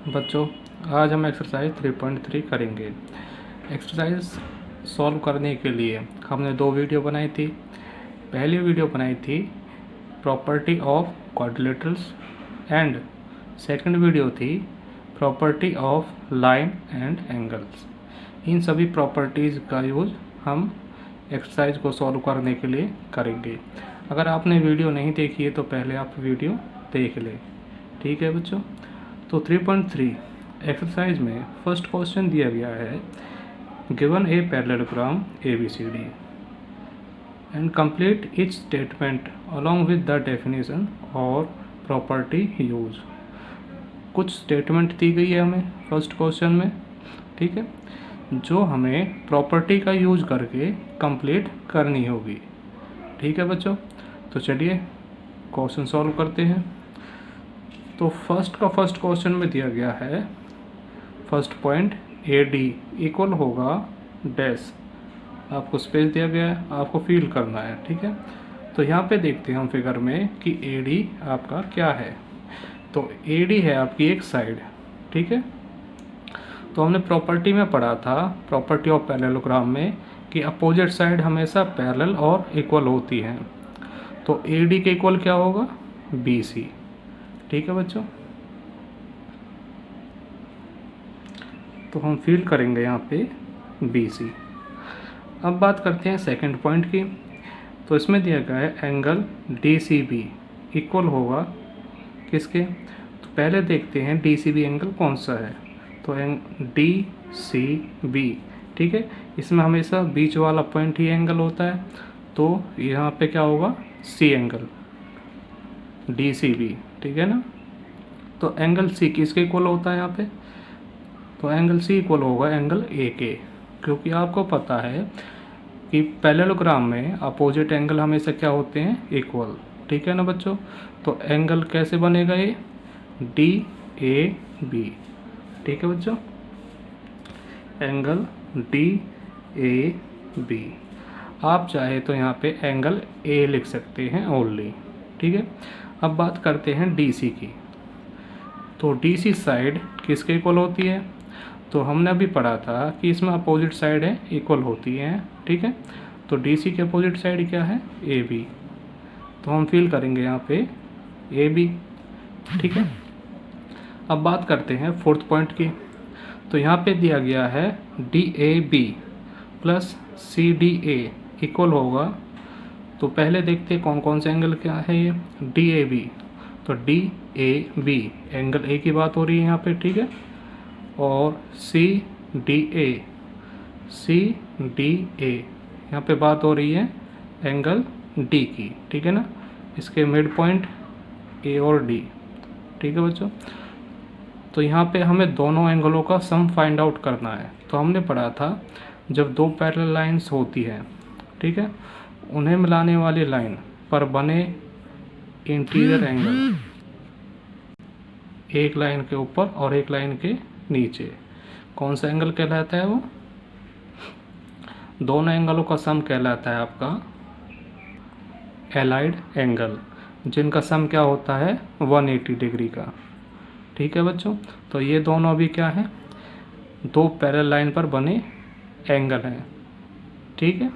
बच्चों, आज हम एक्सरसाइज 3.3 करेंगे। एक्सरसाइज सॉल्व करने के लिए हमने दो वीडियो बनाई थी। पहली वीडियो बनाई थी property of quadrilaterals and second video थी property of line and angles. इन सभी प्रॉपर्टीज़ का यूज़ हम एक्सरसाइज को सॉल्व करने के लिए करेंगे। अगर आपने वीडियो नहीं देखी है तो पहले आप वीडियो देख लें, ठीक है बच्चों। तो 3.3 एक्सरसाइज में फर्स्ट क्वेश्चन दिया गया है, given a parallelogram ABCD and complete each statement along with the definition और प्रॉपर्टी यूज। कुछ स्टेटमेंट दी गई है हमें फर्स्ट क्वेश्चन में, ठीक है, जो हमें प्रॉपर्टी का यूज करके कंप्लीट करनी होगी, ठीक है बच्चों। तो चलिए क्वेश्चन सॉल्व करते हैं। तो फर्स्ट क्वेश्चन में दिया गया है, फर्स्ट पॉइंट AD इक्वल होगा डैश, आपको स्पेस दिया गया है, आपको फील करना है, ठीक है। तो यहाँ पे देखते हैं हम फिगर में कि AD आपका क्या है। तो AD है आपकी एक साइड, ठीक है। तो हमने प्रॉपर्टी में पढ़ा था, प्रॉपर्टी ऑफ पैरेललोग्राम में, कि अपोजिट साइड हमेशा पैरेलल और इक्वल होती हैं। तो AD के इक्वल क्या होगा, BC, ठीक है बच्चों। तो हम फील करेंगे यहाँ पे BC। अब बात करते हैं सेकंड पॉइंट की। तो इसमें दिया गया है एंगल DCB इक्वल होगा किसके। तो पहले देखते हैं DCB एंगल कौन सा है। तो DCB, ठीक है, इसमें हमेशा बीच वाला पॉइंट ही एंगल होता है। तो यहाँ पे क्या होगा, C एंगल DCB, ठीक है ना। तो एंगल C किसके इक्वल होता है यहाँ पे। तो एंगल C इक्वल होगा एंगल A के, क्योंकि आपको पता है कि पैरेललोग्राम में अपोजिट एंगल हमेशा क्या होते हैं, इक्वल, ठीक है ना बच्चों। तो एंगल कैसे बनेगा, ये DAB, ठीक है बच्चों, एंगल DAB। आप चाहे तो यहाँ पे एंगल A लिख सकते हैं ओनली, ठीक है। अब बात करते हैं DC की। तो DC साइड किसके इक्वल होती है। तो हमने अभी पढ़ा था कि इसमें अपोजिट साइड है, इक्वल होती हैं, ठीक है। तो DC के अपोजिट साइड क्या है, AB। तो हम फील करेंगे यहाँ पे AB, ठीक है। अब बात करते हैं फोर्थ पॉइंट की। तो यहाँ पे दिया गया है DAB प्लस CDA इक्वल होगा। तो पहले देखते हैं कौन कौन से एंगल क्या है ये, DAB। तो DAB एंगल A की बात हो रही है यहाँ पे, ठीक है। और CDA यहाँ पे बात हो रही है एंगल D की, ठीक है ना। इसके मिड पॉइंट A और D, ठीक है बच्चों। तो यहाँ पे हमें दोनों एंगलों का सम फाइंड आउट करना है। तो हमने पढ़ा था जब दो पैरेलल लाइंस होती हैं, ठीक है, उन्हें मिलाने वाली लाइन पर बने इंटीरियर एंगल एक लाइन के ऊपर और एक लाइन के नीचे कौन सा एंगल कहलाता है, वो दोनों एंगलों का सम कहलाता है आपका एलाइड एंगल, जिनका सम क्या होता है 180 डिग्री का, ठीक है बच्चों। तो ये दोनों अभी क्या है, दो पैरेलल लाइन पर बने एंगल हैं, ठीक है।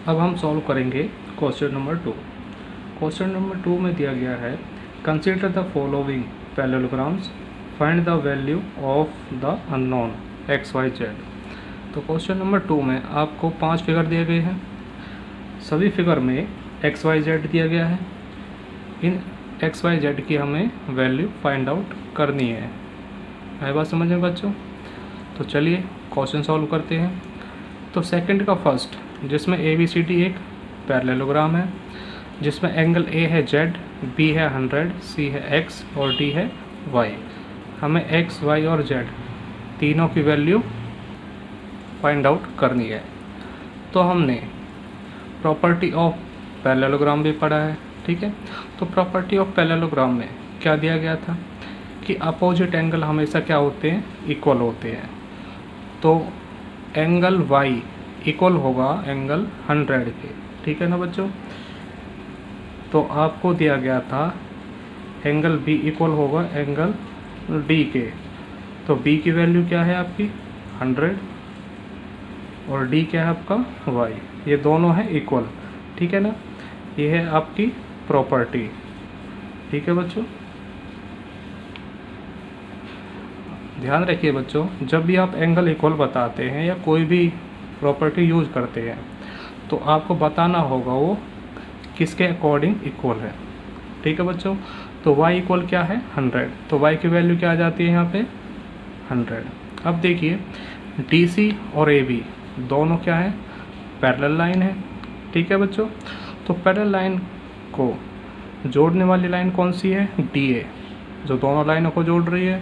अब हम सॉल्व करेंगे क्वेश्चन नंबर 2। क्वेश्चन नंबर 2 में दिया गया है, consider the following parallelograms, find the value of the unknown XYZ। तो क्वेश्चन नंबर 2 में आपको 5 फिगर दिए गए हैं। सभी फिगर में XYZ दिया गया है। इन XYZ की हमें वैल्यू फाइंड आउट करनी है बात समझ में बच्चों। तो चलिए क्वेश्चन सॉल्व करते हैं। तो सेकंड का फर्स्ट, जिसमें ABCD एक पैरेललोग्राम है, जिसमें एंगल A है Z, B है 100, C है X और D है Y। हमें X, Y और Z तीनों की वैल्यू फाइंड आउट करनी है। तो हमने प्रॉपर्टी ऑफ पैरेललोग्राम भी पढ़ा है, ठीक है। तो प्रॉपर्टी ऑफ पैरेललोग्राम में क्या दिया गया था कि अपोजिट एंगल हमेशा क्या होते हैं, इक्वल होते हैं। तो एंगल Y इक्वल होगा एंगल 100 के, ठीक है ना बच्चों। तो आपको दिया गया था एंगल B इक्वल होगा एंगल डी के। तो बी की वैल्यू क्या है आपकी 100 और डी क्या है आपका वाई, ये दोनों है इक्वल, ठीक है ना। ये है आपकी प्रॉपर्टी, ठीक है बच्चों। ध्यान रखिए बच्चों, जब भी आप एंगल इक्वल बताते हैं या कोई भी प्रॉपर्टी यूज करते हैं तो आपको बताना होगा वो किसके अकॉर्डिंग इक्वल है, ठीक है बच्चों। तो y इक्वल क्या है 100, तो y की वैल्यू क्या आ जाती है यहाँ पे 100। अब देखिए DC और AB दोनों क्या है पैरेलल लाइन है, ठीक है बच्चों। तो पैरेलल लाइन को जोड़ने वाली लाइन कौन सी है DA, जो दोनों लाइनों को जोड़ रही है,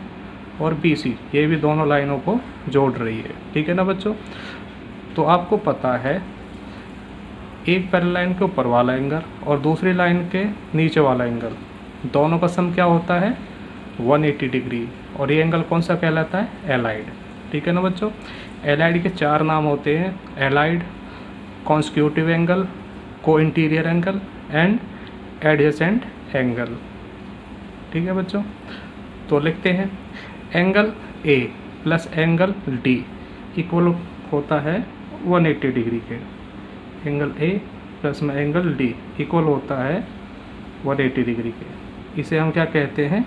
और BC ये भी दोनों लाइनों को जोड़ रही है, ठीक है ना बच्चों। तो आपको पता है एक पैरेलल लाइन के ऊपर वाला एंगल और दूसरी लाइन के नीचे वाला एंगल, दोनों का सम क्या होता है 180 डिग्री, और ये एंगल कौन सा कहलाता है एलाइड, ठीक है ना बच्चों। एलाइड के 4 नाम होते हैं, एलाइड, कॉन्सिक्यूटिव एंगल, को interior angle and adjacent angle, ठीक है बच्चों। तो लिखते हैं angle A plus angle D equal होता है 180 डिग्री के। एंगल A प्लस में एंगल D इक्वल होता है 180 डिग्री के। इसे हम क्या कहते हैं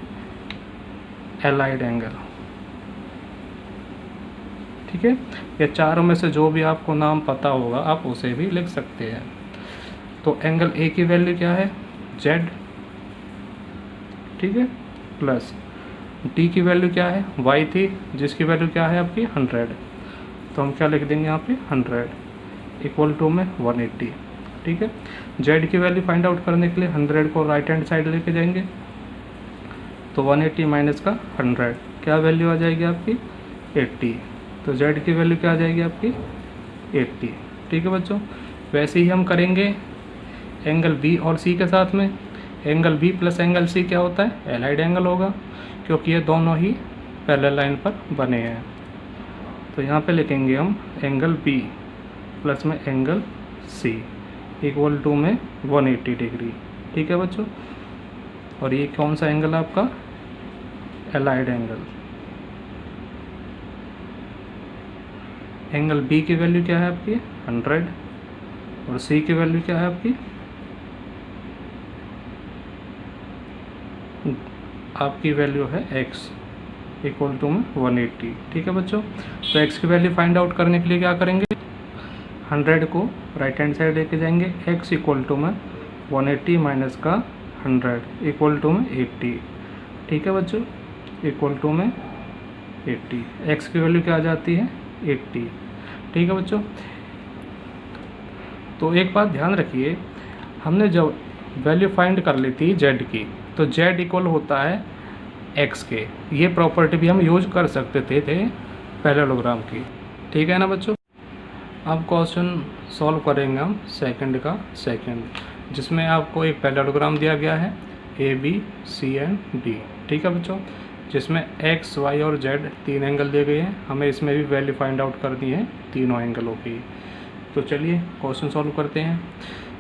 एलाइड एंगल, ठीक है। ये चारों में से जो भी आपको नाम पता होगा आप उसे भी लिख सकते हैं। तो एंगल A की वैल्यू क्या है Z, ठीक है, प्लस D की वैल्यू क्या है Y थी, जिसकी वैल्यू क्या है आपकी 100, तो हम क्या लिख देंगे यहाँ पे 100 इक्वल टू में 180, ठीक है। Z की वैल्यू फाइंड आउट करने के लिए 100 को राइट हैंड साइड लेके जाएंगे, तो 180 माइनस का 100 क्या वैल्यू आ जाएगी आपकी 80, तो Z की वैल्यू क्या आ जाएगी आपकी 80, ठीक है बच्चों। वैसे ही हम करेंगे एंगल B और C के साथ में। Angle B plus angle C क्या होता है एलाइड एंगल होगा, क्योंकि ये दोनों ही पैरेलल लाइन पर बने हैं। तो यहाँ पे लिखेंगे हम एंगल B प्लस में एंगल C इक्वल टू में 180 डिग्री, ठीक है बच्चों। और ये कौन सा एंगल है आपका एलाइड एंगल। एंगल B की वैल्यू क्या है आपकी 100 और C की वैल्यू क्या है आपकी वैल्यू है x इक्वल टू में 180, ठीक है बच्चों। तो x की वैल्यू फाइंड आउट करने के लिए क्या करेंगे 100 को राइट हैंड साइड लेके जाएंगे, x इक्वल टू में 180 माइनस का 100 इक्वल टू में 80, ठीक है बच्चों, इक्वल टू में 80। x की वैल्यू क्या आ जाती है 80, ठीक है बच्चों। तो एक बात ध्यान रखिए, हमने जब वैल्यू फाइंड कर ली थी z की, तो z इक्वल होता है x के। ये प्रॉपर्टी भी हम यूज कर सकते थे पैरेललोग्राम की, ठीक है ना बच्चों। अब क्वेश्चन सॉल्व करेंगे हम सेकंड का सेकंड, जिसमें आपको एक पैरेललोग्राम दिया गया है AB C and D, ठीक है बच्चों, जिसमें x y और z 3 एंगल दिए गए हैं। हमें इसमें भी वैल्यू फाइंड आउट करनी है तीनों एंगलों की। तो चलिए क्वेश्चन सॉल्व करते हैं।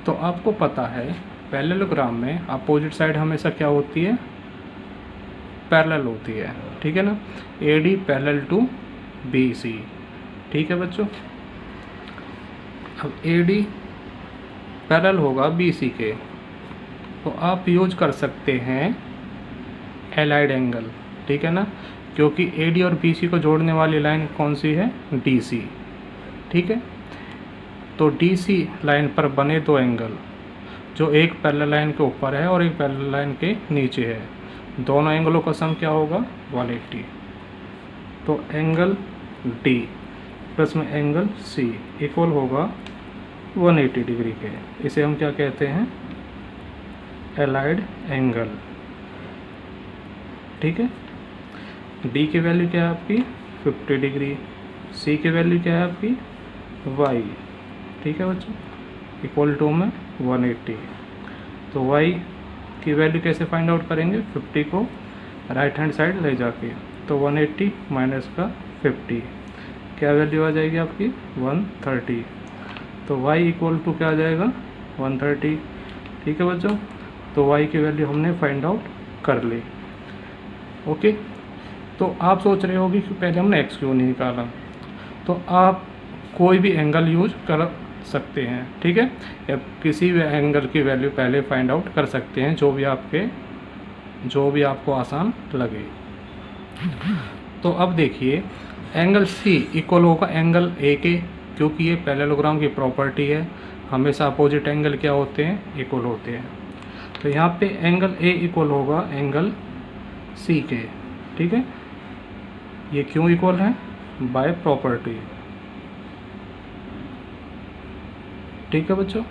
तो आपको पता है पैरेललोग्राम में अपोजिट साइड हमेशा क्या होती है पैरेलल होती है, ठीक है ना। AD पैरेलल टू BC, ठीक है बच्चों। अब AD पैरेलल होगा BC के, तो आप यूज कर सकते हैं एलाइड एंगल, ठीक है ना, क्योंकि AD और BC को जोड़ने वाली लाइन कौन सी है DC, ठीक है। तो DC लाइन पर बने दो एंगल, जो एक पैरेलल लाइन के ऊपर है और एक पैरेलल लाइन के नीचे है, दोनों एंगलों का सम क्या होगा 180। तो एंगल D प्लस में एंगल C इक्वल होगा 180 डिग्री के। इसे हम क्या कहते हैं एलाइड एंगल, ठीक है। D की वैल्यू क्या है आपकी 50 डिग्री, C की वैल्यू क्या है आपकी Y, ठीक है बच्चों, इक्वल टू में 180। तो y की वैल्यू कैसे फाइंड आउट करेंगे 50 को राइट हैंड साइड ले जाके, तो 180 माइनस का 50 क्या वैल्यू आ जाएगी आपकी 130। तो y इक्वल टू क्या आ जाएगा 130, ठीक है बच्चों। तो y की वैल्यू हमने फाइंड आउट कर ली, ओके। तो आप सोच रहे होगे कि पहले हमने एक्स क्यों नहीं निकाला। तो आप कोई भी एंगल यूज कर सकते हैं, ठीक है, या किसी भी एंगल की वैल्यू पहले फाइंड आउट कर सकते हैं, जो भी आपको आसान लगे। तो अब देखिए एंगल सी इक्वल होगा एंगल ए के, क्योंकि ये पैरेललोग्राम की प्रॉपर्टी है, हमेशा अपोजिट एंगल क्या होते हैं, इक्वल होते हैं। तो यहाँ पे एंगल ए इक्वल होगा एंगल सी के, ठीक है। ये क्यों इक्वल है, बाय प्रॉपर्टी, ठीक है बच्चों।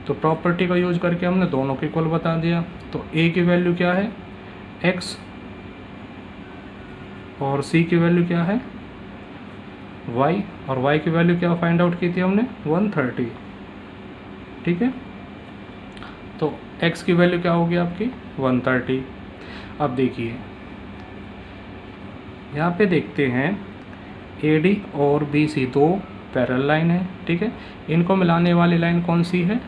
तो प्रॉपर्टी का यूज करके हमने दोनों को इक्वल बता दिया। तो ए की वैल्यू क्या है, एक्स, और सी की वैल्यू क्या है, y, और y की वैल्यू क्या फाइंड आउट की थी हमने, 130, ठीक है। तो x की वैल्यू क्या होगी आपकी, 130। अब देखिए यहाँ पे देखते हैं AD और BC दो पैरेलल लाइन है, ठीक है। इनको मिलाने वाली लाइन कौन सी है,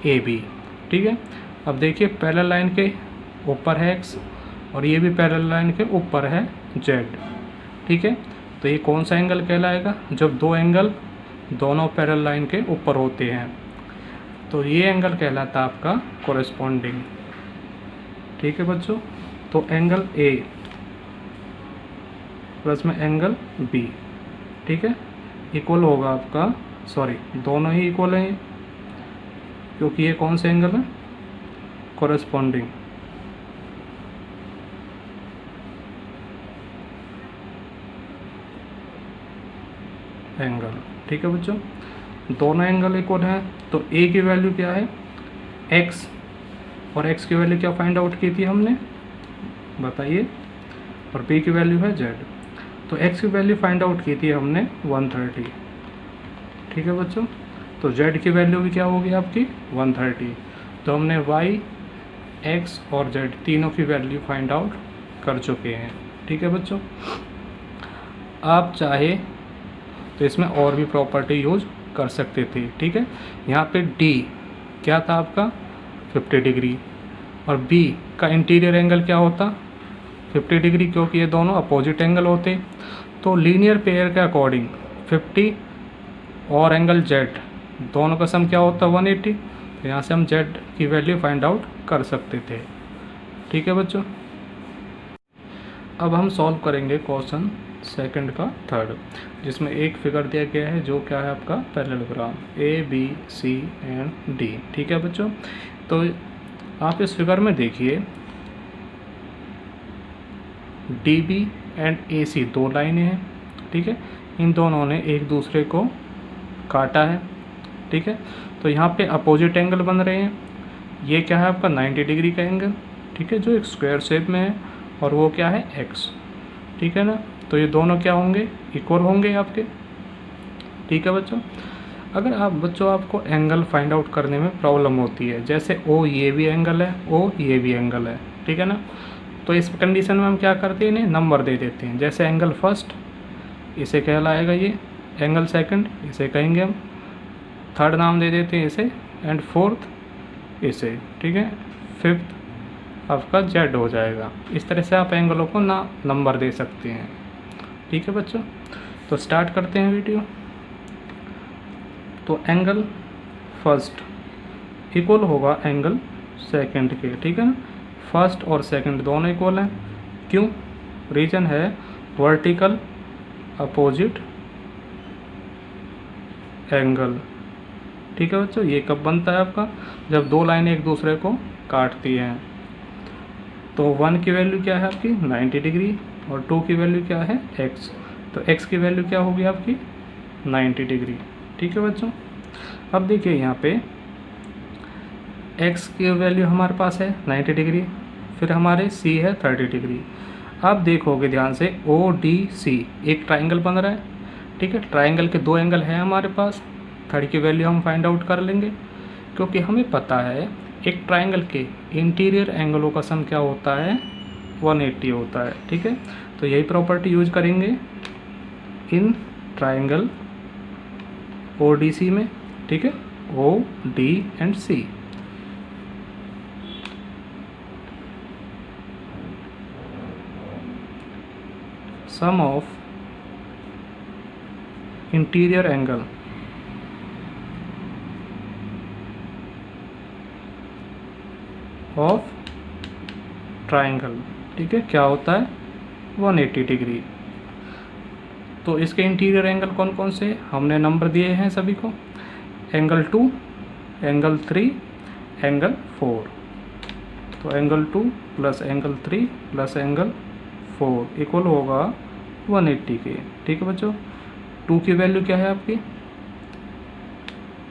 AB, ठीक है। अब देखिए पैरेलल लाइन के ऊपर है x, और ये भी पैरेलल लाइन के ऊपर है z, ठीक है। तो ये कौन सा एंगल कहलाएगा, जब दो एंगल दोनों पैरेलल लाइन के ऊपर होते हैं, तो ये एंगल कहलाता है आपका कोरेस्पॉन्डिंग, ठीक है बच्चों। तो एंगल A प्लस में एंगल B, ठीक है, इक्वल होगा आपका, सॉरी दोनों ही इक्वल हैं क्योंकि ये कौन सा एंगल है, कोरेस्पॉन्डिंग, एंगल, ठीक है बच्चों। दोनों एंगल इक्वल हैं, तो ए की वैल्यू क्या है, एक्स, और एक्स की वैल्यू क्या फाइंड आउट की थी हमने, बताइए, और बी की वैल्यू है जेड। तो एक्स की वैल्यू फाइंड आउट की थी हमने 130, ठीक है बच्चों। तो जेड की वैल्यू भी क्या होगी आपकी 130। तो हमने वाई, एक्स और जेड तीनों की वैल्यू फाइंड आउट कर चुके हैं, ठीक है बच्चों। आप चाहे तो इसमें और भी प्रॉपर्टी यूज कर सकते थे, ठीक है। यहाँ पे डी क्या था आपका 50 डिग्री, और बी का इंटीरियर एंगल क्या होता 50 डिग्री, क्योंकि ये दोनों अपोजिट एंगल होते। तो लीनियर पेयर के अकॉर्डिंग 50 और एंगल जेड दोनों का सम क्या होता 180। तो यहाँ से हम जेड की वैल्यू फाइंड आउट कर सकते थे, ठीक है बच्चों। अब हम सॉल्व करेंगे क्वेश्चन सेकंड का थर्ड, जिसमें एक फिगर दिया गया है जो क्या है आपका पैरेललोग्राम ABC एंड D, ठीक है बच्चों। तो आप इस फिगर में देखिए DB एंड AC दो लाइनें हैं, ठीक है। इन दोनों ने एक दूसरे को काटा है, ठीक है। तो यहाँ पे अपोजिट एंगल बन रहे हैं। ये क्या है आपका 90 डिग्री का एंगल, ठीक है, जो एक स्क्वायर शेप में है, और वो क्या है x, ठीक है ना। तो ये दोनों क्या होंगे, इक्वल होंगे आपके, ठीक है बच्चों। अगर आप बच्चों आपको एंगल फाइंड आउट करने में प्रॉब्लम होती है, जैसे O ये भी एंगल है, O ये भी एंगल है, ठीक है ना। तो इस कंडीशन में हम क्या करते हैं, इन्हें नंबर दे देते हैं। जैसे एंगल फर्स्ट इसे कहलाएगा ये, एंगल सेकंड इसे कहेंगे हम, थर्ड नाम दे देते हैं इसे, एंड फोर्थ इसे, ठीक है, फिफ्थ आपका जेड हो जाएगा। इस तरह से आप एंगलों को ना नंबर दे सकते हैं, ठीक है बच्चों। तो स्टार्ट करते हैं वीडियो। तो एंगल फर्स्ट इक्वल होगा एंगल सेकंड के, ठीक है ना। फर्स्ट और सेकंड दोनों इक्वल हैं, क्यों, रीजन है वर्टिकल अपोजिट एंगल, ठीक है बच्चों। ये कब बनता है आपका, जब दो लाइनें एक दूसरे को काटती हैं। तो 1 की वैल्यू क्या है आपकी 90 डिग्री, और 2 की वैल्यू क्या है x। तो x की वैल्यू क्या होगी आपकी 90 डिग्री, ठीक है बच्चों। अब देखिए यहाँ पे x की वैल्यू हमारे पास है 90 डिग्री, फिर हमारे c है 30 डिग्री। आप देखोगे ध्यान से ODC एक ट्राइंगल बन रहा है, ठीक है। ट्राइंगल के दो एंगल हैं हमारे पास, थर्ड की वैल्यू हम फाइंड आउट कर लेंगे, क्योंकि हमें पता है एक ट्राइंगल के इंटीरियर एंगलों का सम क्या होता है 180 होता है, ठीक है। तो यही प्रॉपर्टी यूज करेंगे इन ट्राइंगल ODC में, ठीक है, OD and C। Sum of interior angle of triangle, ठीक है, क्या होता है 180 डिग्री। तो इसके इंटीरियर एंगल कौन कौन से हमने नंबर दिए हैं सभी को, एंगल 2, एंगल 3, एंगल 4। तो angle 2 plus angle 3 plus angle 4 equal होगा 180 के, ठीक है बच्चों। 2 की वैल्यू क्या है आपकी,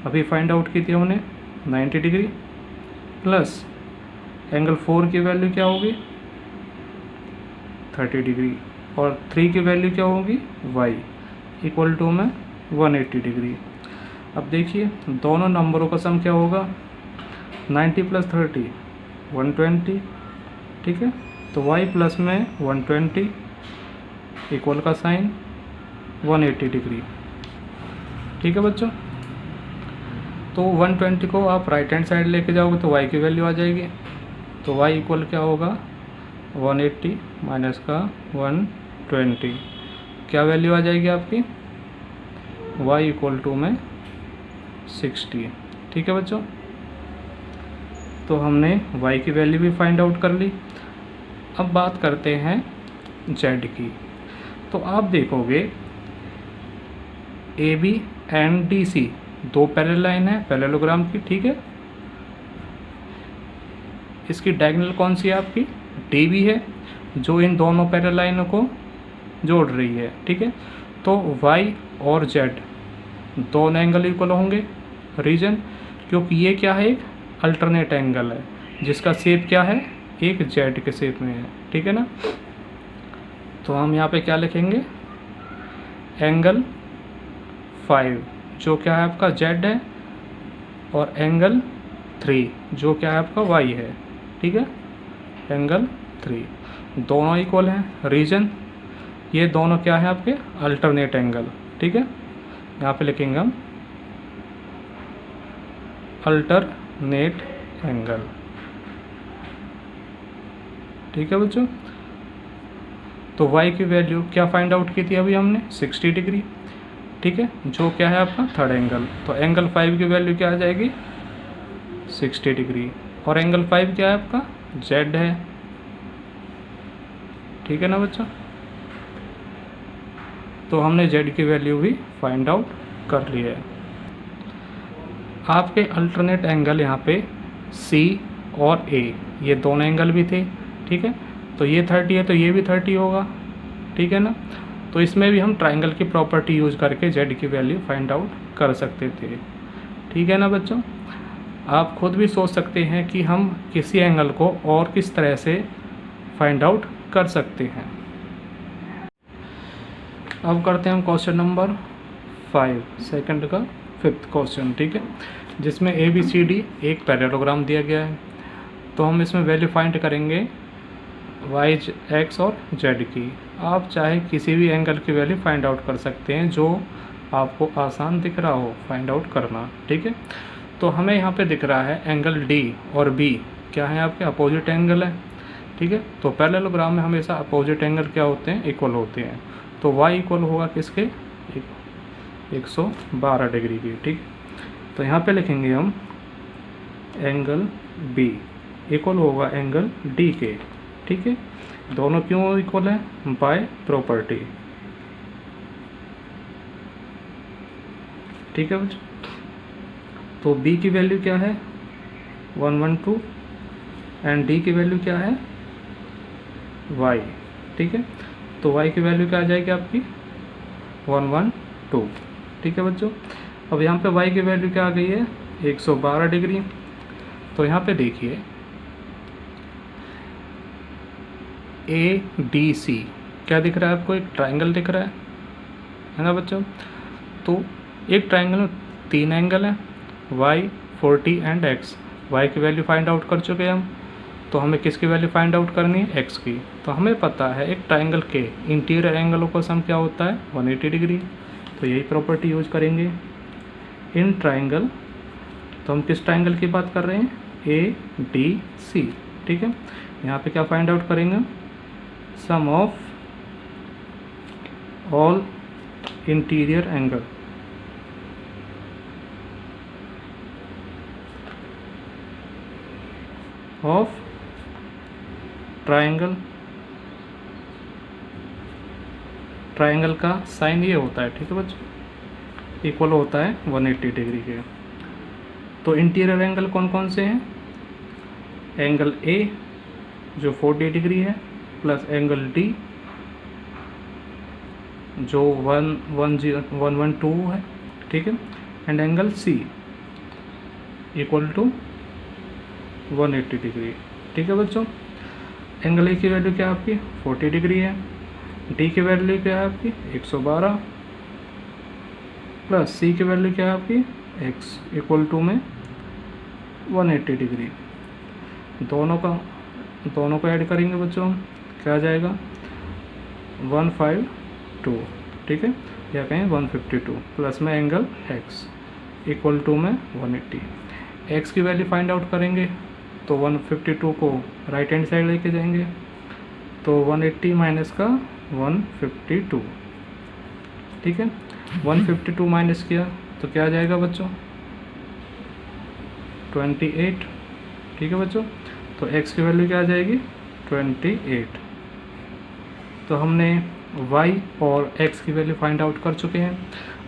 अभी फाइंड आउट की थी हमने 90 डिग्री, प्लस एंगल 4 की वैल्यू क्या होगी 30 डिग्री, और 3 की वैल्यू क्या होगी y इक्वल टू में 180 डिग्री। अब देखिए दोनों नंबरों का सम क्या होगा, 90 प्लस 30 120, ठीक है। तो y प्लस में 120 इक्वल का साइन 180 डिग्री, ठीक है बच्चों। तो 120 को आप राइट हैंड साइड लेके जाओगे तो y की वैल्यू आ जाएगी। तो y इक्वल क्या होगा 180 माइनस का 120, क्या वैल्यू आ जाएगी आपकी y इक्वल टू में 60, ठीक है बच्चों। तो हमने y की वैल्यू भी फाइंड आउट कर ली। अब बात करते हैं z की। तो आप देखोगे AB एंड DC दो पैरेलल लाइन है पैरेललोग्राम की, ठीक है। इसकी डायगोनल कौन सी है आपकी DB है, जो इन दोनों पैरेलल लाइनों को जोड़ रही है, ठीक है। तो y और z दोनों एंगल इक्वल होंगे, रीजन क्योंकि ये क्या है एक अल्टरनेट एंगल है जिसका शेप क्या है एक z के शेप में है, ठीक है ना। तो हम यहाँ पे क्या लिखेंगे, एंगल 5 जो क्या है आपका z है, और एंगल 3 जो क्या है आपका y है, ठीक है। एंगल 3 दोनों इक्वल हैं, रीजन ये दोनों क्या है आपके अल्टरनेट एंगल, ठीक है। यहाँ पे लिखेंगे हम अल्टरनेट एंगल, ठीक है बच्चों। तो y की वैल्यू क्या फाइंड आउट की थी अभी हमने 60 डिग्री, ठीक है, जो क्या है आपका थर्ड एंगल। तो एंगल 5 की वैल्यू क्या आ जाएगी 60 डिग्री, और एंगल 5 क्या है आपका z है, ठीक है ना बच्चों। तो हमने z की वैल्यू भी फाइंड आउट कर ली है। आपके अल्टरनेट एंगल यहाँ पे C और A ये दोनों एंगल भी थे, ठीक है। तो ये 30 है तो ये भी 30 होगा, ठीक है ना। तो इसमें भी हम ट्राइंगल की प्रॉपर्टी यूज करके z की वैल्यू फाइंड आउट कर सकते थे, ठीक है ना बच्चों। आप खुद भी सोच सकते हैं कि हम किसी एंगल को और किस तरह से फाइंड आउट कर सकते हैं। अब करते हैं हम क्वेश्चन नंबर 5 सेकंड का 5th क्वेश्चन, ठीक है, जिसमें ABCD एक पैरेललोग्राम दिया गया है। तो हम इसमें वैल्यू फाइंड करेंगे y, x और z की। आप चाहे किसी भी एंगल की वैल्यू फाइंड आउट कर सकते हैं जो आपको आसान दिख रहा हो फाइंड आउट करना, ठीक है। तो हमें यहाँ पे दिख रहा है एंगल D और B क्या है आपके अपोजिट एंगल है, ठीक है। तो पैरेललोग्राम में हमेशा अपोजिट एंगल क्या होते हैं इक्वल होते हैं। तो y इक्वल होगा किसके 112 डिग्री की, ठीक। तो यहाँ पे लिखेंगे हम एंगल B इक्वल होगा एंगल D के, ठीक है। दोनों क्यों इक्वल है बाय प्रॉपर्टी, ठीक है बच्चों। तो B की वैल्यू क्या है 112 एंड D की वैल्यू क्या है y, ठीक है। तो y की वैल्यू क्या आ जाएगी आपकी 112, ठीक है बच्चों। अब यहाँ पे y की वैल्यू क्या आ गई है 112 डिग्री। तो यहाँ पे देखिए ADC क्या दिख रहा है आपको, एक ट्राइंगल दिख रहा है ना बच्चों। तो एक ट्राइंगल में 3 एंगल हैं y, 40 एंड x। y की वैल्यू फाइंड आउट कर चुके हैं हम, तो हमें किसकी वैल्यू फाइंड आउट करनी है x की। तो हमें पता है एक ट्राइंगल के इंटीरियर एंगलों का सम क्या होता है 180 डिग्री। तो यही प्रॉपर्टी यूज करेंगे इन ट्राइंगल। तो हम किस ट्राइंगल की बात कर रहे हैं ADC, ठीक है। यहाँ पे क्या फाइंड आउट करेंगे sum of all interior angle of triangle. Triangle का साइन ये होता है, ठीक है बच्चों, इक्वल होता है 180 डिग्री के। तो इंटीरियर एंगल कौन कौन से हैं? एंगल ए जो 40 डिग्री है, प्लस एंगल डी जो 112 है, ठीक है, and angle C equal to 180 degree, ठीक है बच्चों। एंगल ए की वैल्यू क्या है आपकी? 40 डिग्री है। डी की वैल्यू क्या है आपकी? 112, प्लस सी की वैल्यू क्या है आपकी? एक्स इक्वल टू में 180 डिग्री। दोनों को ऐड करेंगे बच्चों, क्या आ जाएगा? 152, ठीक है, या कहें 152, प्लस में एंगल एक्स इक्वल टू में 180। एक्स की वैल्यू फाइंड आउट करेंगे तो 152 को राइट हैंड साइड लेके जाएंगे, तो 180 माइनस का 152, ठीक है। 152 माइनस किया तो क्या आ जाएगा बच्चों? 28, ठीक है बच्चों। तो x की वैल्यू क्या आ जाएगी? 28। तो हमने y और x की वैल्यू फाइंड आउट कर चुके हैं।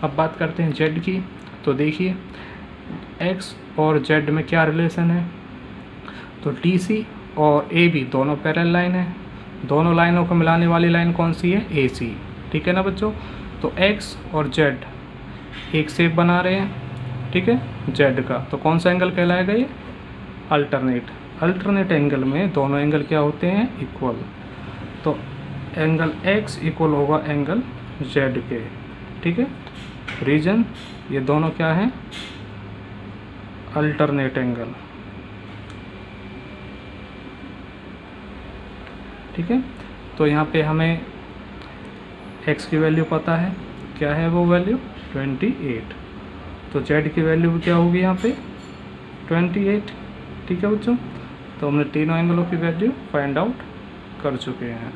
अब बात करते हैं z की। तो देखिए x और z में क्या रिलेशन है? तो DC और AB दोनों पैरेलल लाइन है। दोनों लाइनों को मिलाने वाली लाइन कौन सी है? AC, ठीक है ना बच्चों। तो x और z एक शेप बना रहे हैं, ठीक है, z का। तो कौन सा एंगल कहलाएगा ये? अल्टरनेट एंगल में दोनों एंगल क्या होते हैं? इक्वल। तो एंगल x इक्वल होगा एंगल z के, ठीक है। रीजन ये दोनों क्या है? अल्टरनेट एंगल, ठीक है। तो यहाँ पे हमें x की वैल्यू पता है, क्या है वो वैल्यू? 28। तो z की वैल्यू क्या होगी यहाँ पे? 28, ठीक है बच्चों। तो हमने तीनों एंगलों की वैल्यू फाइंड आउट कर चुके हैं।